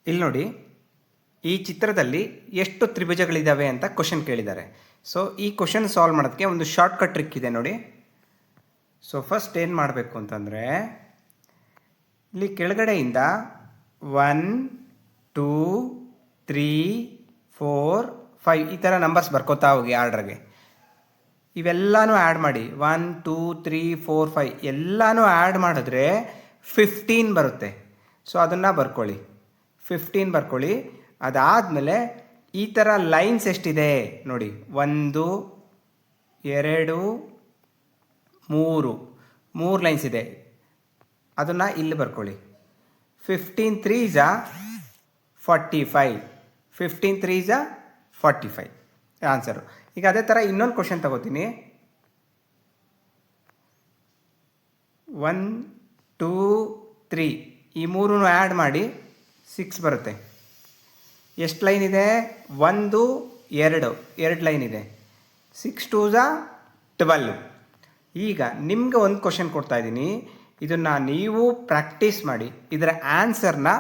ಇಲ್ಲಿ ನೋಡಿ, ಈ ಚಿತ್ರದಲ್ಲಿ ಎಷ್ಟು ತ್ರಿಭುಜಗಳಿದ್ದಾವೆ ಅಂತ ಕ್ವಶನ್ ಕೇಳಿದ್ದಾರೆ. ಸೊ ಈ ಕ್ವಶನ್ ಸಾಲ್ವ್ ಮಾಡೋದಕ್ಕೆ ಒಂದು ಶಾರ್ಟ್ಕಟ್ ಟ್ರಿಕ್ ಇದೆ ನೋಡಿ. ಸೊ ಫಸ್ಟ್ ಏನು ಮಾಡಬೇಕು ಅಂತಂದರೆ, ಇಲ್ಲಿ ಕೆಳಗಡೆಯಿಂದ 1 2 3 4 5 ಈ ಥರ ನಂಬರ್ಸ್ ಬರ್ಕೋತಾ ಹೋಗಿ ಆರ್ಡ್ರಿಗೆ. ಇವೆಲ್ಲನೂ ಆ್ಯಡ್ ಮಾಡಿ, 1 2 3 4 5 ಎಲ್ಲನೂ ಆ್ಯಡ್ ಮಾಡಿದ್ರೆ 15 ಬರುತ್ತೆ. ಸೊ ಅದನ್ನು ಬರ್ಕೊಳ್ಳಿ, 15 ಬರ್ಕೊಳ್ಳಿ. ಅದಾದಮೇಲೆ ಈ ಥರ ಲೈನ್ಸ್ ಎಷ್ಟಿದೆ ನೋಡಿ, 1 2 3 ಲೈನ್ಸ್ ಇದೆ, ಅದನ್ನು ಇಲ್ಲಿ ಬರ್ಕೊಳ್ಳಿ. 15 3s 45, 15 3s 45 ಆನ್ಸರು. ಈಗ ಅದೇ ಥರ ಇನ್ನೊಂದು ಕ್ವಶನ್ ತಗೋತೀನಿ. 1 2 3 ಈ ಮೂರೂ ಆ್ಯಡ್ ಮಾಡಿ 6 ಬರುತ್ತೆ. ಎಷ್ಟು ಲೈನ್ ಇದೆ? 1 2 ಲೈನ್ ಇದೆ. 6 2s 12. ಈಗ ನಿಮ್ಗೆ ಒಂದು ಕ್ವಶನ್ ಕೊಡ್ತಾ ಇದ್ದೀನಿ, ಇದನ್ನು ನೀವು ಪ್ರಾಕ್ಟೀಸ್ ಮಾಡಿ ಇದರ ಆನ್ಸರ್ನ